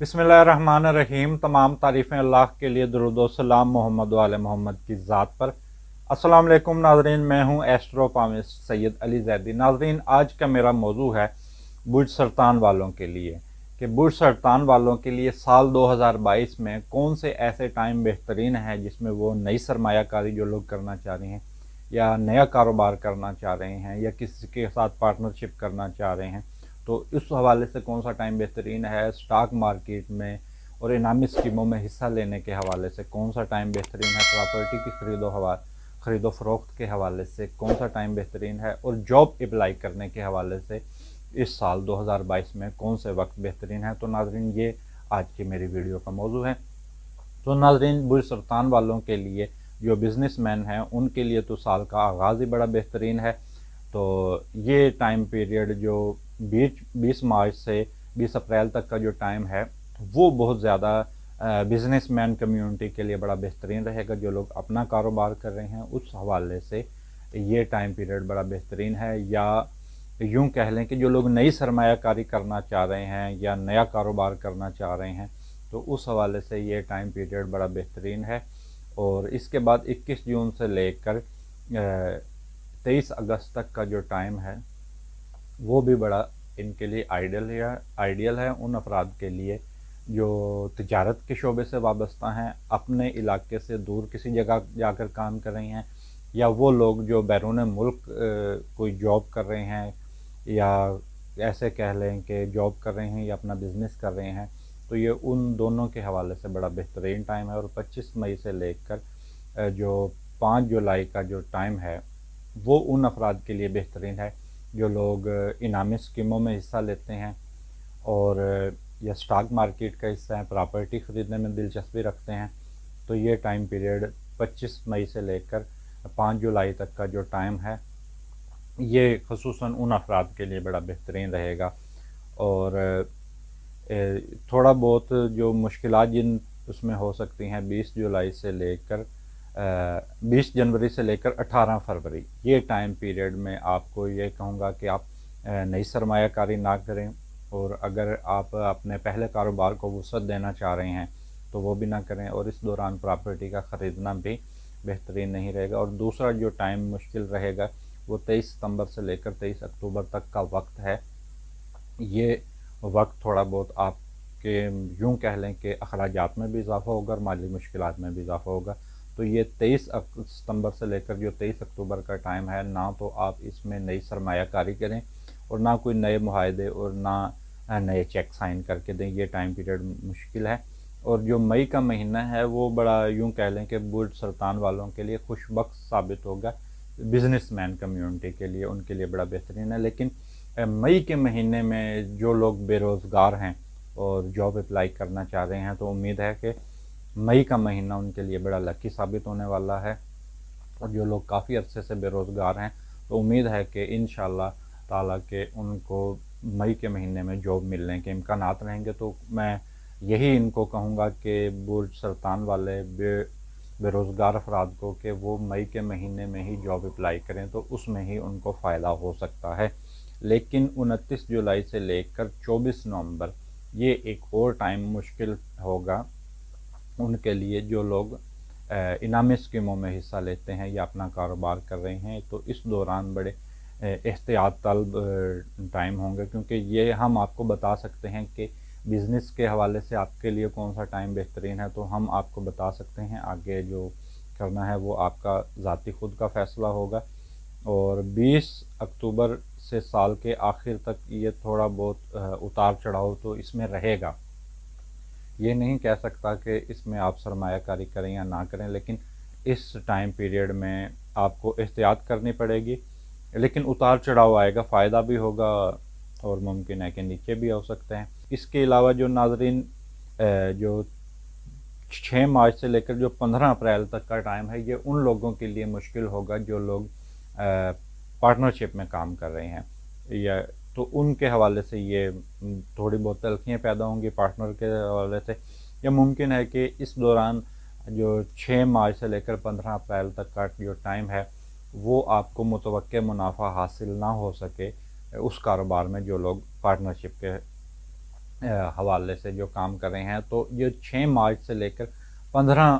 बिस्मिल्लाहिर्रहमानिर्रहीम। तमाम तारीफ़ें अल्लाह के लिए, दुरूद व सलाम मोहम्मद वाले मोहम्मद की ज़ात पर। अस्सलाम वालेकुम नाज़रीन, मैं हूँ एस्ट्रोपामिस्ट सैयद अली ज़ैदी। नाज़रीन, आज का मेरा मौजू है बुर्ज सरतान वालों के लिए कि बुर्ज सरतान वालों के लिए साल 2022 में कौन से ऐसे टाइम बेहतरीन हैं जिसमें वो नई सरमायाकारी जो लोग करना चाह रहे हैं या नया कारोबार करना चाह रहे हैं या किसी के साथ पार्टनरशिप करना चाह रहे हैं, तो उस हवाले से कौन सा टाइम बेहतरीन है। स्टॉक मार्केट में और इनामी स्कीमों में हिस्सा लेने के हवाले से कौन सा टाइम बेहतरीन है। प्रॉपर्टी की खरीदो फरोख्त के हवाले से कौन सा टाइम बेहतरीन है। और जॉब अप्लाई करने के हवाले से इस साल 2022 में कौन से वक्त बेहतरीन है। तो नाजरीन, ये आज की मेरी वीडियो का मौजू है। तो नाजरीन, बुर्ज सरतान वालों के लिए, जो बिजनेसमैन हैं, उनके लिए तो साल का आगाज़ ही बड़ा बेहतरीन है। तो ये टाइम पीरियड जो 20 मार्च से 20 अप्रैल तक का जो टाइम है, वो बहुत ज़्यादा बिजनेसमैन कम्युनिटी के लिए बड़ा बेहतरीन रहेगा। जो लोग अपना कारोबार कर रहे हैं उस हवाले से ये टाइम पीरियड बड़ा बेहतरीन है। या यूँ कह लें कि जो लोग नई सरमायाकारी करना चाह रहे हैं या नया कारोबार करना चाह रहे हैं, तो उस हवाले से ये टाइम पीरियड बड़ा बेहतरीन है। और इसके बाद 21 जून से लेकर 23 अगस्त तक का जो टाइम है, वो भी बड़ा इनके लिए आइडियल है उन अफराद के लिए जो तिजारत के शोबे से वाबस्ता हैं, अपने इलाके से दूर किसी जगह जाकर काम कर रहे हैं, या वो लोग जो बैरून मुल्क कोई जॉब कर रहे हैं, या ऐसे कह लें कि जॉब कर रहे हैं या अपना बिज़नेस कर रहे हैं। तो ये उन दोनों के हवाले से बड़ा बेहतरीन टाइम है। और 25 मई से लेकर जो 5 जुलाई का जो टाइम है, वो उन अफराद के लिए बेहतरीन है जो लोग इनामी स्कीमों में हिस्सा लेते हैं और या स्टॉक मार्केट का हिस्सा है, प्रॉपर्टी ख़रीदने में दिलचस्पी रखते हैं। तो ये टाइम पीरियड 25 मई से लेकर 5 जुलाई तक का जो टाइम है, ये ख़ुसूसन उन अफराद के लिए बड़ा बेहतरीन रहेगा। और थोड़ा बहुत जो मुश्किलात जिन उसमें हो सकती हैं, 20 जुलाई से लेकर 20 जनवरी से लेकर 18 फरवरी, ये टाइम पीरियड में आपको ये कहूँगा कि आप नई सरमायाकारी ना करें। और अगर आप अपने पहले कारोबार को वुसअत देना चाह रहे हैं तो वो भी ना करें। और इस दौरान प्रॉपर्टी का ख़रीदना भी बेहतरीन नहीं रहेगा। और दूसरा जो टाइम मुश्किल रहेगा वो 23 सितंबर से लेकर 23 अक्टूबर तक का वक्त है। ये वक्त थोड़ा बहुत आपके यूँ कह लें कि अखराजात में भी इजाफ़ा होगा और माली मुश्किलात में भी इजाफ़ा होगा। तो ये 23 सितंबर से लेकर जो 23 अक्टूबर का टाइम है, ना तो आप इसमें नई सरमायाकारी करें और ना कोई नए मुआहदे और ना नए चेक साइन करके दें। ये टाइम पीरियड मुश्किल है। और जो मई का महीना है वो बड़ा यूँ कह लें कि बुर्ज सरतान वालों के लिए खुशबख्त साबित होगा। बिजनेसमैन कम्युनिटी के लिए, उनके लिए बड़ा बेहतरीन है। लेकिन मई के महीने में जो लोग बेरोज़गार हैं और जॉब अप्लाई करना चाह रहे हैं, तो उम्मीद है कि मई का महीना उनके लिए बड़ा लकी साबित होने वाला है। और जो लोग काफ़ी अरसे से बेरोज़गार हैं, तो उम्मीद है कि इंशाअल्लाह ताला के उनको मई के महीने में जॉब मिलने के इम्कानात रहेंगे। तो मैं यही इनको कहूँगा कि बुर्ज सरतान वाले बेरोज़गार अफराद को कि वो मई के महीने में ही जॉब अप्लाई करें, तो उसमें ही उनको फ़ायदा हो सकता है। लेकिन 29 जुलाई से लेकर 24 नवंबर, ये एक और टाइम मुश्किल होगा उनके लिए जो लोग इनामी स्कीमों में हिस्सा लेते हैं या अपना कारोबार कर रहे हैं। तो इस दौरान बड़े एहतियात तलब टाइम होंगे, क्योंकि ये हम आपको बता सकते हैं कि बिज़नेस के हवाले से आपके लिए कौन सा टाइम बेहतरीन है, तो हम आपको बता सकते हैं। आगे जो करना है वो आपका ज़ाती खुद का फ़ैसला होगा। और 20 अक्टूबर से साल के आखिर तक ये थोड़ा बहुत उतार चढ़ाव तो इसमें रहेगा। ये नहीं कह सकता कि इसमें आप सरमायाकारी करें या ना करें, लेकिन इस टाइम पीरियड में आपको एहतियात करनी पड़ेगी। लेकिन उतार चढ़ाव आएगा, फ़ायदा भी होगा और मुमकिन है कि नीचे भी हो सकते हैं। इसके अलावा जो नाज़रीन, जो 6 मार्च से लेकर जो 15 अप्रैल तक का टाइम है, ये उन लोगों के लिए मुश्किल होगा जो लोग पार्टनरशिप में काम कर रहे हैं, या तो उनके हवाले से ये थोड़ी बहुत तलखियाँ पैदा होंगी पार्टनर के हवाले से। या मुमकिन है कि इस दौरान जो 6 मार्च से लेकर 15 अप्रैल तक का जो टाइम है, वो आपको मुतवक्के मुनाफा हासिल ना हो सके उस कारोबार में जो लोग पार्टनरशिप के हवाले से जो काम कर रहे हैं। तो ये 6 मार्च से लेकर 15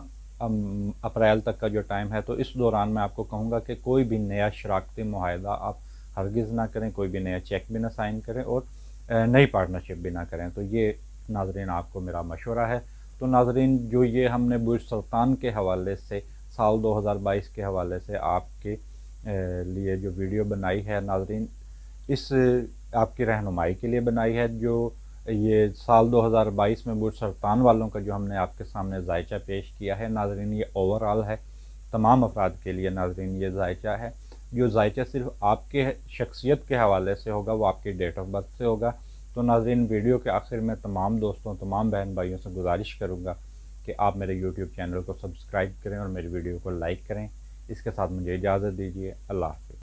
अप्रैल तक का जो टाइम है, तो इस दौरान मैं आपको कहूँगा कि कोई भी नया शराकती मुआहदा आप हरगिज़ ना करें, कोई भी नया चेक भी ना साइन करें और नई पार्टनरशिप भी ना करें। तो ये नाज़रीन आपको मेरा मशवरा है। तो नाज़रीन, जो ये हमने बुर्ज सुल्तान के हवाले से साल 2022 के हवाले से आपके लिए जो वीडियो बनाई है नाज़रीन, इस आपकी रहनुमाई के लिए बनाई है। जो ये साल 2022 में बुर्ज सुल्तान वालों का जो हमने आपके सामने जायचा पेश किया है नाज़रीन, ये ओवरऑल है, तमाम अफराद के लिए नाज़रीन ये जायचा है। जो जायचा सिर्फ आपके शख्सियत के हवाले से होगा, वो आपकी डेट ऑफ बर्थ से होगा। तो नाज़रीन, वीडियो के आखिर में तमाम दोस्तों, तमाम बहन भाइयों से गुजारिश करूँगा कि आप मेरे यूट्यूब चैनल को सब्सक्राइब करें और मेरी वीडियो को लाइक करें। इसके साथ मुझे इजाज़त दीजिए। अल्लाह हाफ़िज़।